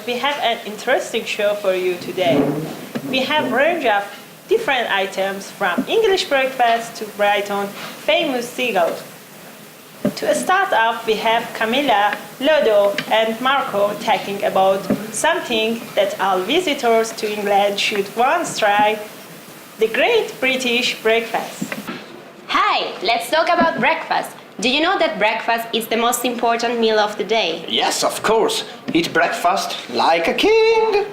we have an interesting show for you today. We have a range of different items from English breakfast to Brighton famous seagulls. To start off, we have Camilla, Lodo and Marco talking about something that all visitors to England should once try, the Great British Breakfast. Hi, let's talk about breakfast. Do you know that breakfast is the most important meal of the day? Yes, of course. Eat breakfast like a king.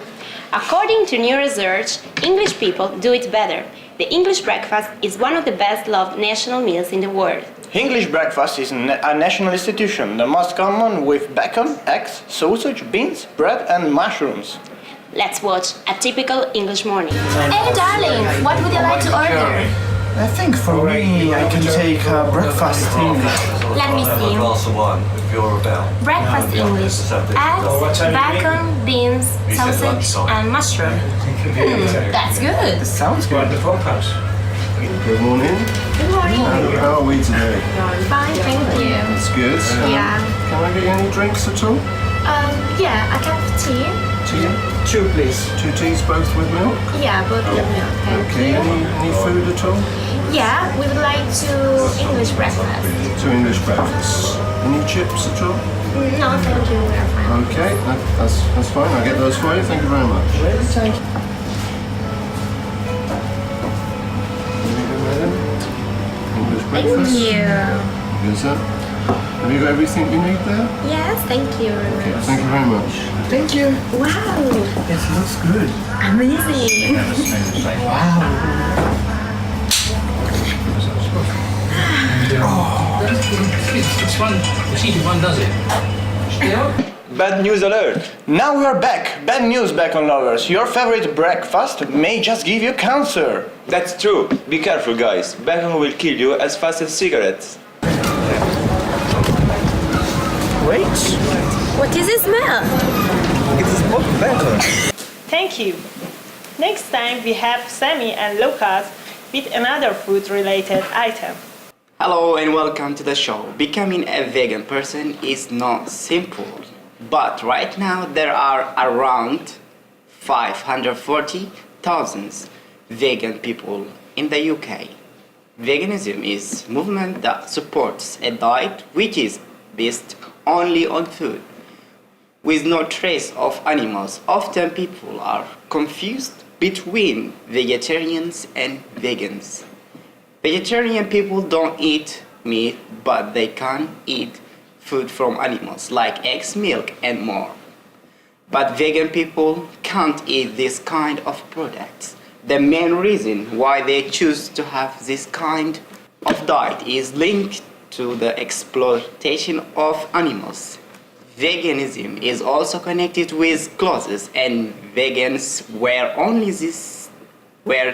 According to new research, English people do it better. The English breakfast is one of the best loved national meals in the world. English breakfast is a national institution, the most common with bacon, eggs, sausage, beans, bread and mushrooms. Let's watch a typical English morning. Hey darling, what would you like to order? I think for me, I can take breakfast English. Let me see. Breakfast English. Eggs, bacon, beans, sausage and mushroom. That's good. Sounds good. Good morning. Good morning. How are we today? Fine, thank you. That's good. Yeah. Can I get you any drinks at all? Yeah, a cup of tea. Tea? Two, please. 2 teas, both with milk? Yeah, both with milk. Thank Okay. you. Any food at all? Yeah, we would like to English breakfast. 2 English breakfasts. Any chips at all? No, thank you. We're fine. Okay, that's fine. I'll get those for you. Thank you very much. Thank you. English Thank breakfast. you. Good, sir. Have you got everything you need there? Yes, thank you very much. Thank you very much. Thank you. Wow, It looks good. amazing. It's fun. It's easy fun, does it? Bad news alert! Now we are back! Bad news, bacon lovers! Your favorite breakfast may just give you cancer! That's true. Be careful, guys. Bacon will kill you as fast as cigarettes. Wait. What is the smell? It is not better. Thank you. Next time we have Sammy and Lucas with another food-related item. Hello and welcome to the show. Becoming a vegan person is not simple, but right now there are around 540,000 vegan people in the UK. Veganism is a movement that supports a diet which is based only on food, with no trace of animals. Often people are confused between vegetarians and vegans. Vegetarian people don't eat meat, but they can eat food from animals like eggs, milk and more. But vegan people can't eat this kind of products. The main reason why they choose to have this kind of diet is linked to the exploitation of animals. Veganism is also connected with clothes, and vegans wear only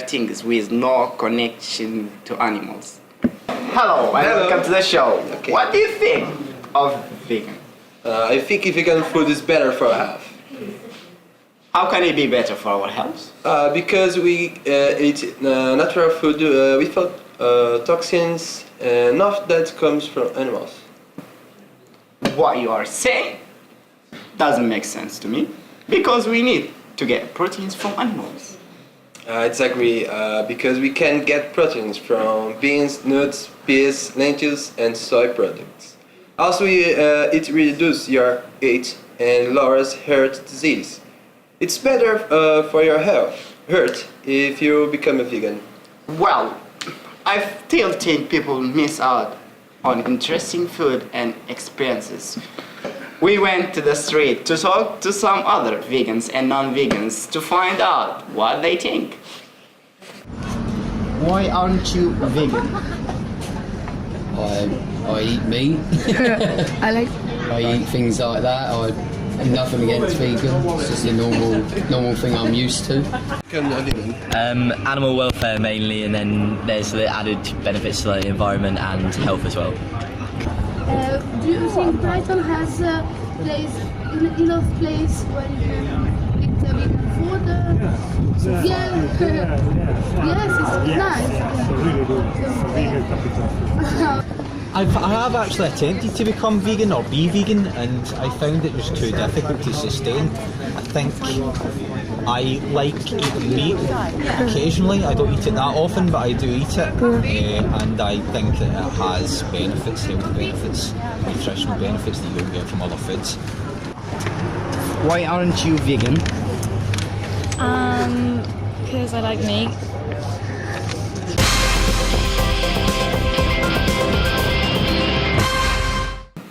things with no connection to animals. Hello and welcome to the show. Okay. What do you think of vegan? I think vegan food is better for our health. How can it be better for our health? Because we eat natural food without toxins, not that comes from animals. What you are saying doesn't make sense to me, because we need to get proteins from animals. Exactly, because we can get proteins from beans, nuts, peas, lentils and soy products. Also, it reduces your age and lowers heart disease. It's better for your health if you become a vegan. Well, I still think people miss out on interesting food and experiences. We went to the street to talk to some other vegans and non-vegans to find out what they think. Why aren't you vegan? I eat meat. I eat things like that. Nothing against vegan. It's just a normal thing I'm used to. Animal welfare mainly, and then there's the added benefits to the environment and health as well. Do you think Brighton has enough place where you can eat vegan food? Yes, it's nice. I have actually attempted to become vegan or be vegan, and I found it was too difficult to sustain. I think I like eating meat occasionally. I don't eat it that often, but I do eat it, and I think that it has benefits, health benefits, nutritional benefits that you don't get from other foods. Why aren't you vegan? Because I like meat.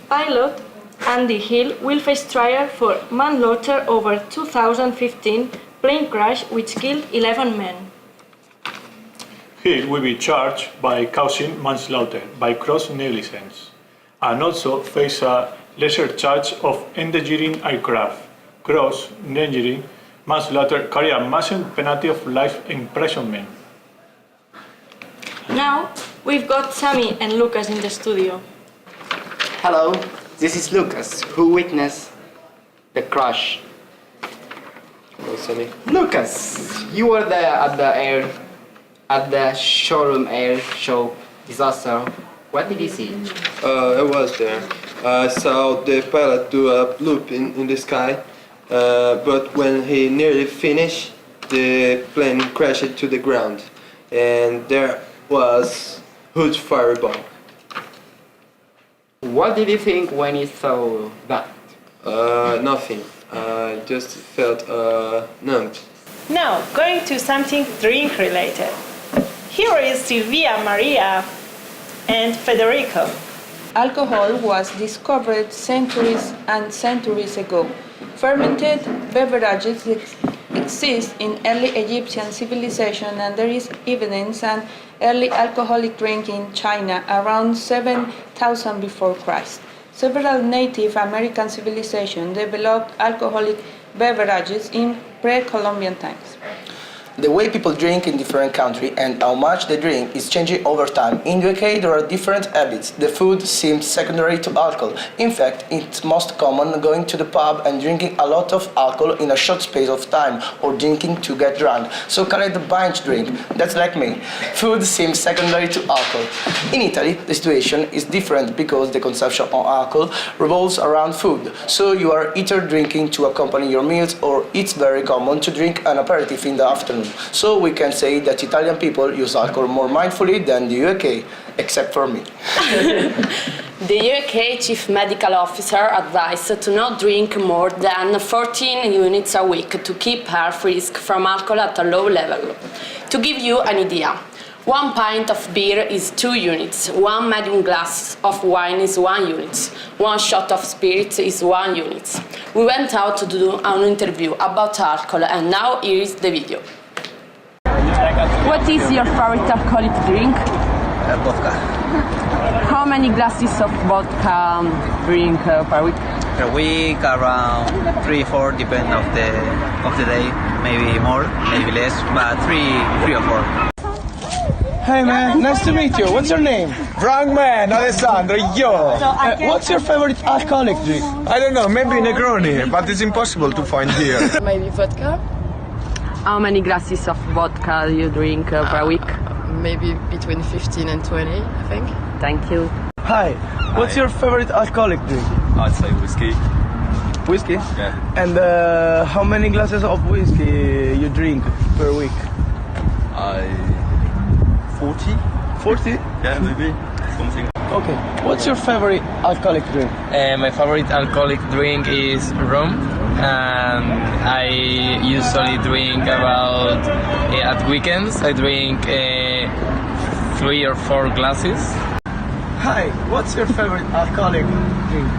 Pilot Andy Hill will face trial for manslaughter over 2015 plane crash which killed 11 men. Hill will be charged by causing manslaughter by gross negligence and also face a lesser charge of endangering aircraft. Gross endangering manslaughter carry a massive penalty of life imprisonment. Now we've got Sammy and Lucas in the studio. Hello, this is Lucas, who witnessed the crash. Hello, Sammy. Lucas, you were there at the showroom air show disaster. What did you see? I was there. I saw the pilot do a loop in the sky, but when he nearly finished, the plane crashed to the ground, and there was huge fireball. What did you think when you saw that? Nothing. I just felt numbed. Now, going to something drink related. Here is Silvia, Maria, and Federico. Alcohol was discovered centuries and centuries ago. Fermented beverages exist in early Egyptian civilization, and there is evidence an early alcoholic drink in China around 7000 before Christ. Several Native American civilizations developed alcoholic beverages in pre-Columbian times. The way people drink in different countries and how much they drink is changing over time. In the UK there are different habits. The food seems secondary to alcohol. In fact, it's most common going to the pub and drinking a lot of alcohol in a short space of time, or drinking to get drunk. So call the binge drink. That's like me. Food seems secondary to alcohol. In Italy, the situation is different because the consumption of alcohol revolves around food. So you are either drinking to accompany your meals, or it's very common to drink an aperitif in the afternoon. So we can say that Italian people use alcohol more mindfully than the UK, except for me. The UK Chief Medical Officer advised to not drink more than 14 units a week to keep health risk from alcohol at a low level. To give you an idea, 1 pint of beer is 2 units, 1 medium glass of wine is 1 unit, 1 shot of spirits is 1 unit. We went out to do an interview about alcohol, and now here is the video. What is your favorite alcoholic drink? Vodka. How many glasses of vodka drink per week? Per week, around 3-4, depending of the day. Maybe more, maybe less, but 3 or 4. Hey man, nice to meet you. What's your name? Wrong man, Alessandro, yo! What's your favorite alcoholic drink? I don't know, maybe Negroni, but it's impossible to find here. Maybe vodka. How many glasses of vodka do you drink per week? Maybe between 15 and 20, I think. Thank you. Hi, what's your favorite alcoholic drink? I'd say whiskey. Whiskey? Yeah. And how many glasses of whiskey you drink per week? 40? 40? Yeah, maybe. Something. Okay. What's your favorite alcoholic drink? My favorite alcoholic drink is rum. I usually drink about, at weekends, I drink 3 or 4 glasses. Hi, what's your favorite alcoholic drink?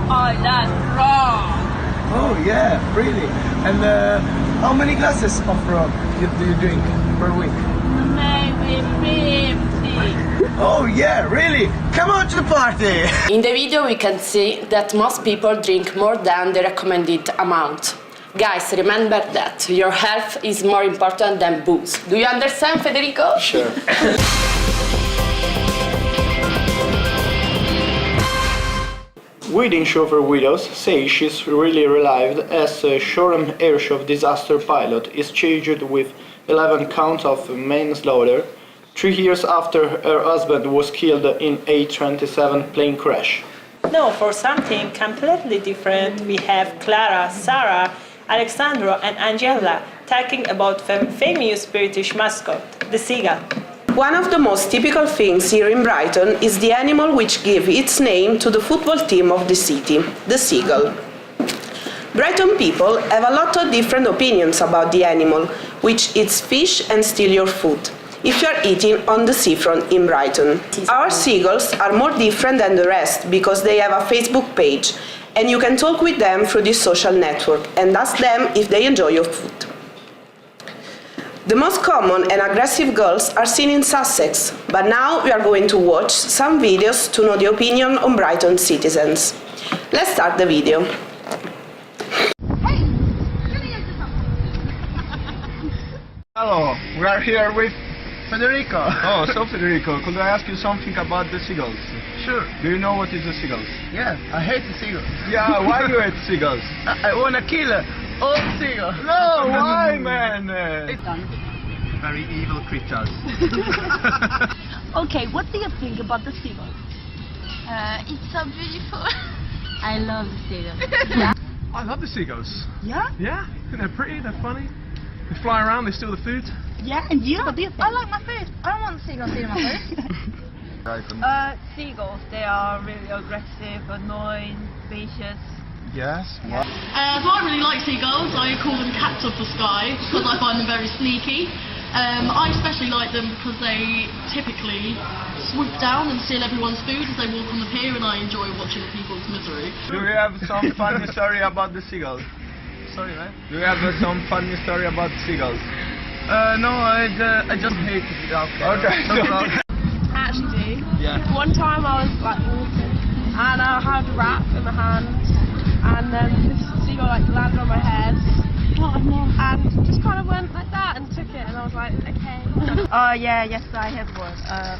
I like rum. Oh yeah, really? And how many glasses of rum do you drink per week? Maybe 50. Oh yeah, really? Come on to the party! In the video we can see that most people drink more than the recommended amount. Guys, remember that your health is more important than booze. Do you understand, Federico? Sure. Wedding chauffeur widows say she's really relieved as a showroom airshow disaster pilot is charged with 11 counts of manslaughter 3 years after her husband was killed in a 27 plane crash. No, for something completely different, we have Clara, Sarah, Alexandra and Angela talking about famous British mascot, the seagull. One of the most typical things here in Brighton is the animal which gives its name to the football team of the city, the seagull. Brighton people have a lot of different opinions about the animal, which eats fish and steals your food, if you are eating on the seafront in Brighton. Our seagulls are more different than the rest because they have a Facebook page, and you can talk with them through this social network and ask them if they enjoy your food. The most common and aggressive gulls are seen in Sussex, but now we are going to watch some videos to know the opinion on Brighton citizens. Let's start the video. Hello, we are here with Federico. Oh, so Federico, could I ask you something about the seagulls? Sure. Do you know what is a seagull? Yeah, I hate the seagulls. Yeah, why do you hate seagulls? I wanna kill all seagulls. No, why, man? Very evil creatures. Okay, what do you think about the seagulls? It's so beautiful. I love the seagulls. I love the seagulls. Yeah? Yeah, they're pretty, they're funny. They fly around, they steal the food. Yeah, and you? What do you think? I like my food. I don't want seagulls eating my food. Seagulls, they are really aggressive, annoying, vicious. Yes? So I really like seagulls. I call them cats of the sky because I find them very sneaky. I especially like them because they typically swoop down and steal everyone's food as they walk on the pier, and I enjoy watching people's misery. Do you have some funny story about the seagulls? Sorry, man. Do you have some funny story about seagulls? No, I just hate it. Okay. No problem. Actually, yeah. One time I was like walking and I had a wrap in my hand, and then this seagull like landed on my head and just kind of went like that and took it, and I was like, okay. Yes, I have one.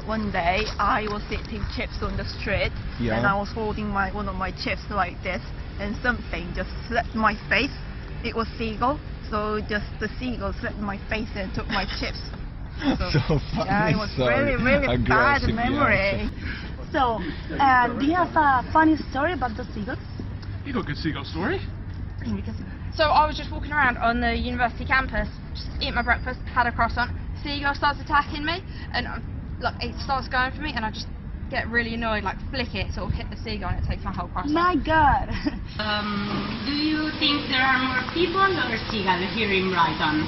One day I was eating chips on the street, Yeah. and I was holding one of my chips like this, and something just slapped my face. It was seagull, so just the seagull slapped my face and took my chips. So funny. Yeah, it was Sorry. really bad Aggressive, memory. So, do you have a funny story about the seagulls? You got a good seagull story? So I was just walking around on the university campus, just eating my breakfast, had a croissant. Seagull starts attacking me, and look, it starts going for me, and I just get really annoyed, like flick it, sort of hit the seagull, and it takes my whole croissant. My God! Do you think there are more people or seagulls here in Brighton?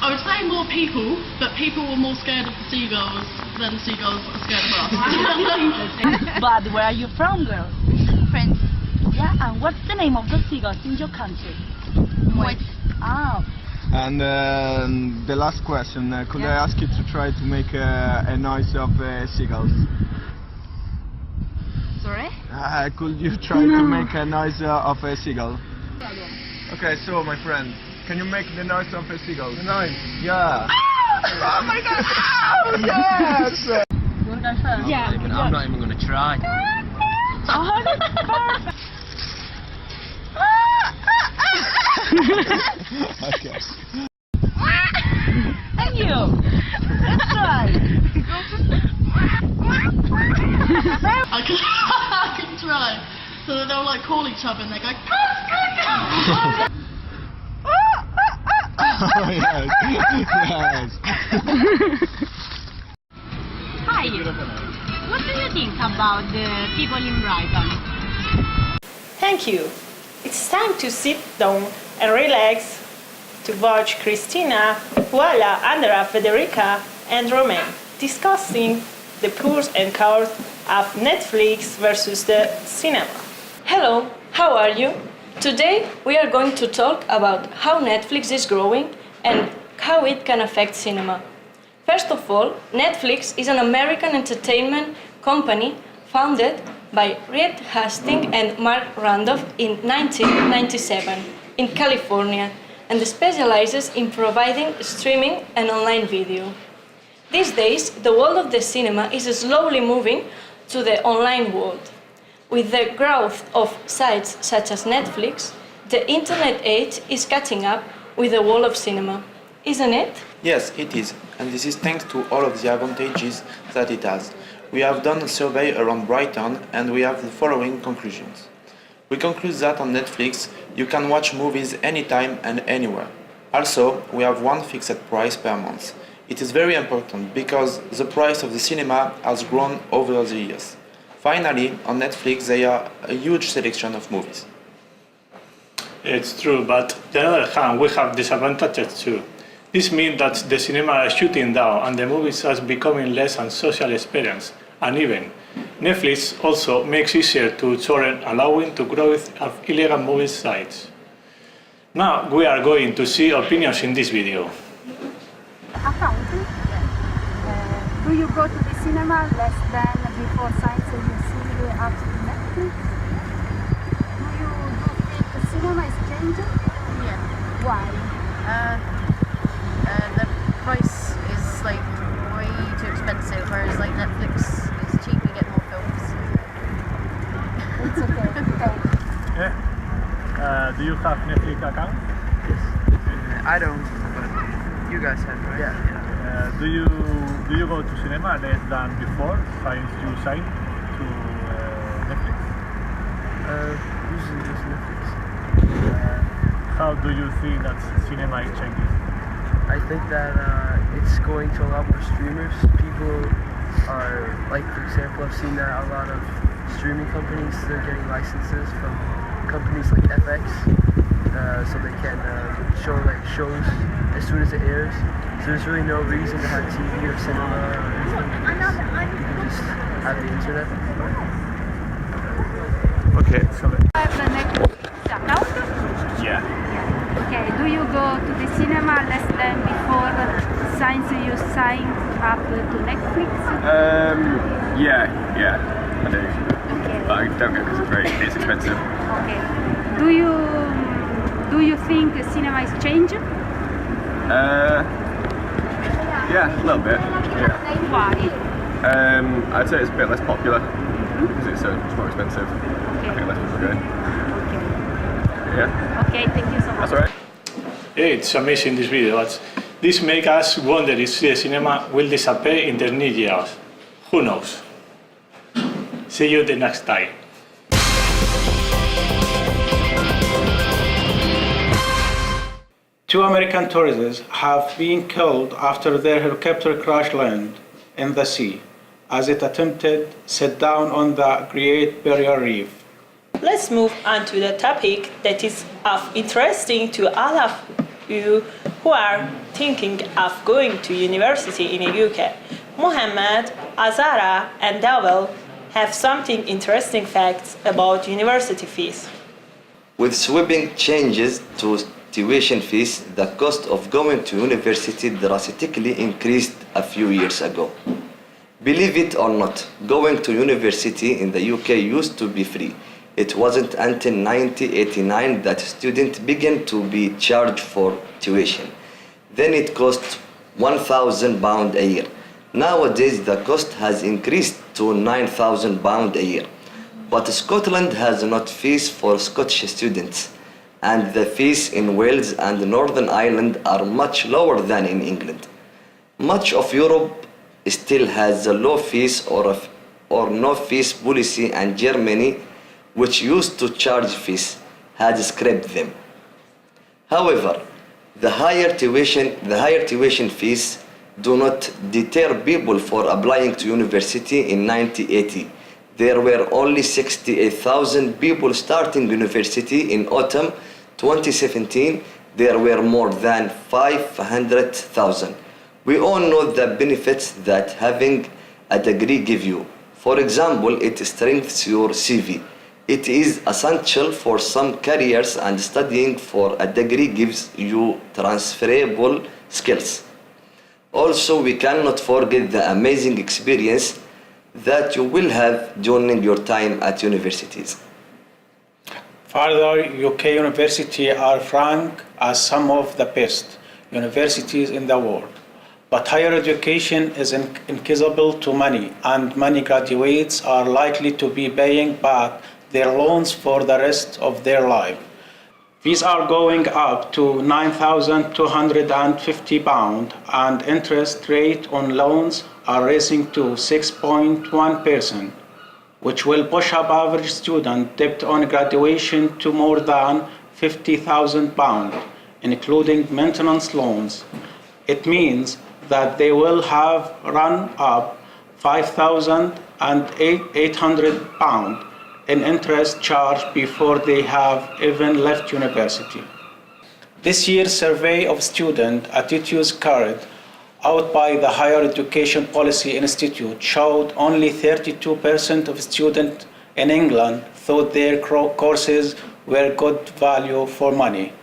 I would say more people, but people were more scared of the seagulls than seagulls are scared of us. But where are you from, girl? France. Yeah, and what's the name of the seagulls in your country? Wait. Oh. And the last question, could I ask you to try to make a noise of seagulls? Sorry? Could you try to make a noise of a seagull? Okay, so my friend, can you make the noise of a seagull? The noise? Yeah. Oh my God! Oh, yes! You want to go first? Yeah. I'm not even going to try. Oh, perfect! Okay. Thank you! That's right! I can try. So they'll like call each other and they go, Oh, yes. Yes. Hi. What do you think about the people in Brighton? Thank you. It's time to sit down and relax to watch Christina, Paola, Andrea, Federica, and Romain discussing the pros and cons of Netflix versus the cinema. Hello, how are you? Today we are going to talk about how Netflix is growing and how it can affect cinema. First of all, Netflix is an American entertainment company founded by Reed Hastings and Mark Randolph in 1997 in California, and specializes in providing streaming and online video. These days, the world of the cinema is slowly moving to the online world. With the growth of sites such as Netflix, the internet age is catching up with the world of cinema, isn't it? Yes, it is, and this is thanks to all of the advantages that it has. We have done a survey around Brighton and we have the following conclusions. We conclude that on Netflix you can watch movies anytime and anywhere. Also, we have one fixed price per month. It is very important because the price of the cinema has grown over the years. Finally, on Netflix there are a huge selection of movies. It's true, but on the other hand, we have disadvantages too. This means that the cinema is shutting down and the movies are becoming less a social experience. And even, Netflix also makes easier to torrent, allowing the growth of illegal movie sites. Now we are going to see opinions in this video. Accounting? Do you go to the cinema less than before science and you see after Netflix? Do you think the cinema is changing? Yeah. Why? The price is like way too expensive, whereas like Netflix is cheap, you get more films. It's okay, thanks. Yeah. Do you have Netflix account? Yes. I don't, but you guys have, right? Yeah. Do you go to cinema less than before since you signed to Netflix? Usually just Netflix. How do you think that cinema is changing? I think that it's going to a lot more streamers. People are, like for example, I've seen that a lot of streaming companies, they're getting licenses from companies like FX, so they can show like shows as soon as it airs. So there's really no reason to have TV or cinema or anything. You can just have the internet. Okay, so Have the Netflix account? yeah. Okay, do you go to the cinema less than before since you signed up to Netflix? Yeah, I do. Okay. But I don't go because it's expensive. Okay. Do you think cinema is changing? Yeah, a little bit. Yeah. Why? I'd say it's a bit less popular because it's more expensive. I think less people go. Yeah. Okay, thank you so much. That's alright. Yeah, it's amazing this video, but this makes us wonder if the cinema will disappear in the next years. Who knows? See you the next time. Two American tourists have been killed after their helicopter crash landed in the sea as it attempted to set down on the Great Barrier Reef. Let's move on to the topic that is of interesting to all of you who are thinking of going to university in the UK. Mohammed, Azara, and Dawel have something interesting facts about university fees. With sweeping changes to tuition fees, the cost of going to university drastically increased a few years ago. Believe it or not, going to university in the UK used to be free. It wasn't until 1989 that students began to be charged for tuition. Then it cost £1,000 a year. Nowadays the cost has increased to £9,000 a year. But Scotland has not fees for Scottish students, and the fees in Wales and Northern Ireland are much lower than in England. Much of Europe still has a low fees or no fees policy, and Germany, which used to charge fees, has scrapped them. However, the higher tuition fees do not deter people for applying to university. In 1980, there were only 68,000 people starting university. In autumn 2017, there were more than 500,000. We all know the benefits that having a degree gives you. For example, it strengthens your CV. It is essential for some careers, and studying for a degree gives you transferable skills. Also, we cannot forget the amazing experience that you will have during your time at universities. Further, UK universities are ranked as some of the best universities in the world. But higher education is accessible to many, and many graduates are likely to be paying back their loans for the rest of their life. Fees are going up to £9,250, and interest rate on loans are rising to 6.1%. which will push up average student debt on graduation to more than £50,000, including maintenance loans. It means that they will have run up £5,800 in interest charge before they have even left university. This year's survey of student attitudes carried out by the Higher Education Policy Institute showed only 32% of students in England thought their courses were good value for money.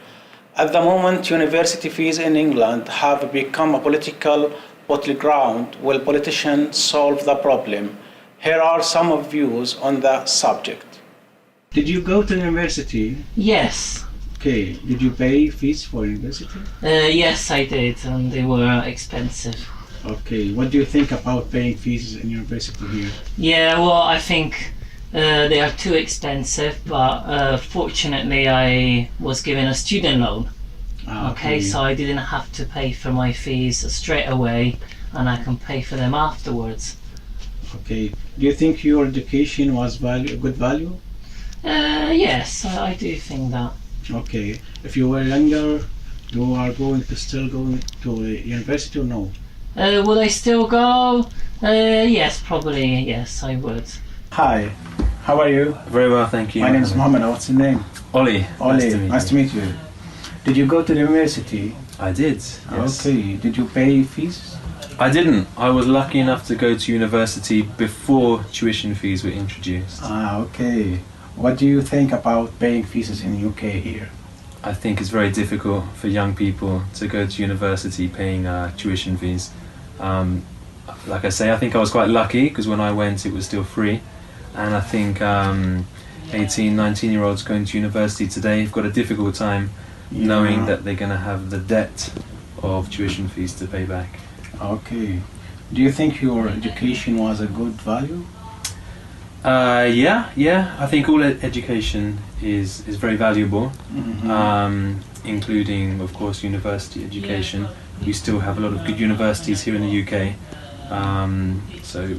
At the moment, university fees in England have become a political battleground where politicians solve the problem. Here are some of views on the subject. Did you go to university? Yes. Okay. Did you pay fees for university? Yes, I did, and they were expensive. Okay. What do you think about paying fees in university here? Yeah, well, I think they are too expensive, but fortunately I was given a student loan. Okay, so I didn't have to pay for my fees straight away, and I can pay for them afterwards. Okay. Do you think your education was good value? Yes, I do think that. Okay. If you were younger, you are going to still go to university or no? Would I still go? Yes, probably. Yes, I would. Hi. How are you? Very well, thank you. My name is Mohammed. What's your name? Oli. Oli. Nice to meet you. Did you go to the university? I did. Yes. Okay. Did you pay fees? I didn't. I was lucky enough to go to university before tuition fees were introduced. Okay. What do you think about paying fees in the UK here? I think it's very difficult for young people to go to university paying tuition fees. Like I say, I think I was quite lucky because when I went it was still free. And I think 18, 19-year-olds going to university today have got a difficult time knowing that they're going to have the debt of tuition fees to pay back. Okay. Do you think your education was a good value? Yeah. I think all education is very valuable, including, of course, university education. We still have a lot of good universities here in the UK. So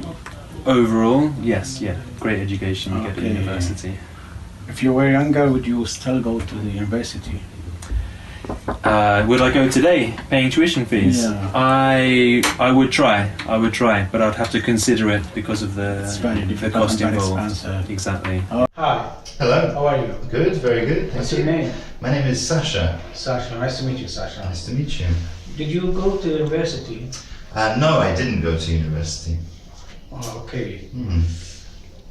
overall, yes, great education you get at university. If you were younger, would you still go to the university? Would I go today, paying tuition fees? Yeah. I would try, but I'd have to consider it because of the cost involved. Exactly. Hi. Hello. How are you? Good, very good. What's your name? My name is Sasha. Sasha. Nice to meet you, Sasha. Nice to meet you. Did you go to university? No, I didn't go to university. Okay.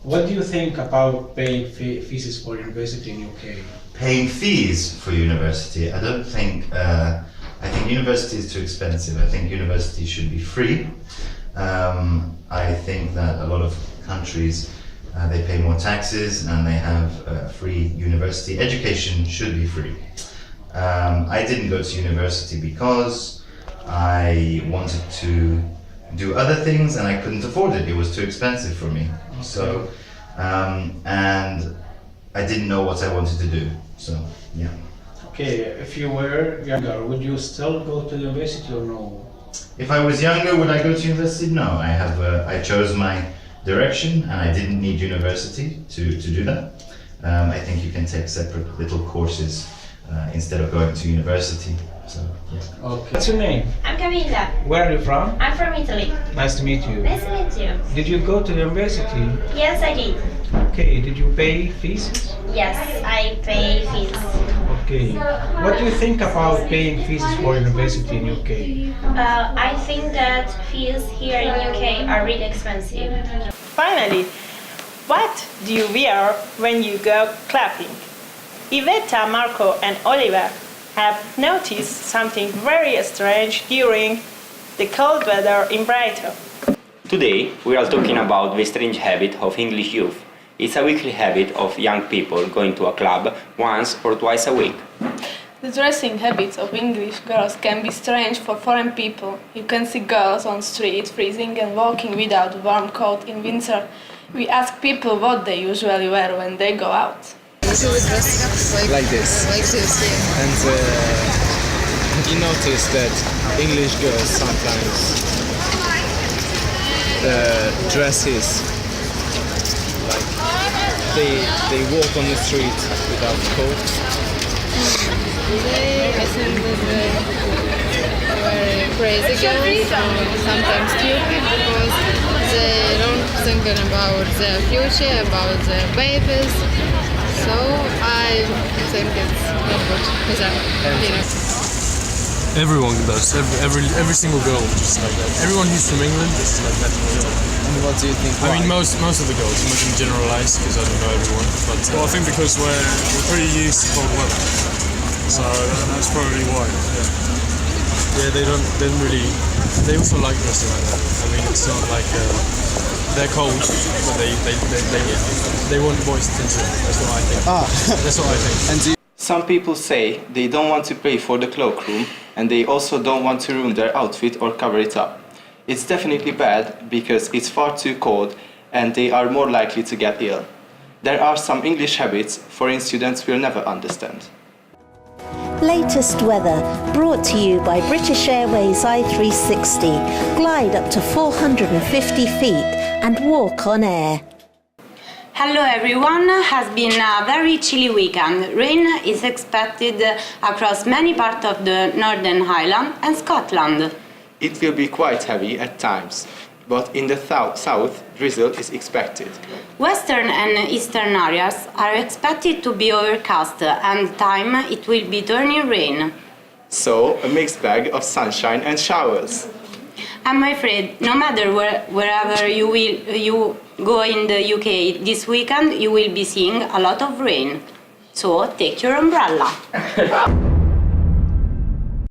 What do you think about paying fees for university in UK? Paying fees for university? I don't think. I think university is too expensive. I think university should be free. I think that a lot of countries they pay more taxes and they have free university. Education should be free. I didn't go to university because I wanted to do other things and I couldn't afford it. It was too expensive for me. Okay. So, and I didn't know what I wanted to do. So, yeah. Okay, if you were younger, would you still go to university or no? If I was younger, would I go to university? No, I chose my direction and I didn't need university to do that. I think you can take separate little courses instead of going to university. So, yeah. Okay. What's your name? I'm Camilla. Where are you from? I'm from Italy. Nice to meet you. Nice to meet you. Did you go to university? Yes, I did. Okay, did you pay fees? Yes, I pay fees. Okay. What do you think about paying fees for university in UK? I think that fees here in UK are really expensive. Finally, what do you wear when you go clubbing? Iveta, Marco and Oliver have noticed something very strange during the cold weather in Brighton. Today we are talking about the strange habit of English youth. It's a weekly habit of young people going to a club once or twice a week. The dressing habits of English girls can be strange for foreign people. You can see girls on street freezing and walking without a warm coat in winter. We ask people what they usually wear when they go out. Usually dress like this. Like this, yeah. And have you noticed that English girls sometimes dresses like they walk on the street without coat? I think that they very crazy girls, sometimes stupid, because they don't thinking about their future, about their babies. So I think it's not good for them. Everyone does. Every single girl just like that. Everyone who's from England is like that. And what do you think? I mean, most of the girls. I'm not going to generalise because I don't know everyone. But well, I think because we're pretty used to cold weather, so that's probably why. Yeah, they don't really. They also like dressing like that. I mean, it's not like they're cold, but they want boys' attention. That's what I think. That's what I think. And some people say they don't want to pay for the cloakroom, and they also don't want to ruin their outfit or cover it up. It's definitely bad because it's far too cold and they are more likely to get ill. There are some English habits foreign students will never understand. Latest weather brought to you by British Airways I360. Glide up to 450 feet and walk on air. Hello everyone, has been a very chilly weekend. Rain is expected across many parts of the Northern Highland and Scotland. It will be quite heavy at times, but in the south, drizzle is expected. Western and eastern areas are expected to be overcast and time it will be turning rain. So, a mixed bag of sunshine and showers. I'm afraid no matter wherever you go in the UK this weekend, you will be seeing a lot of rain. So take your umbrella.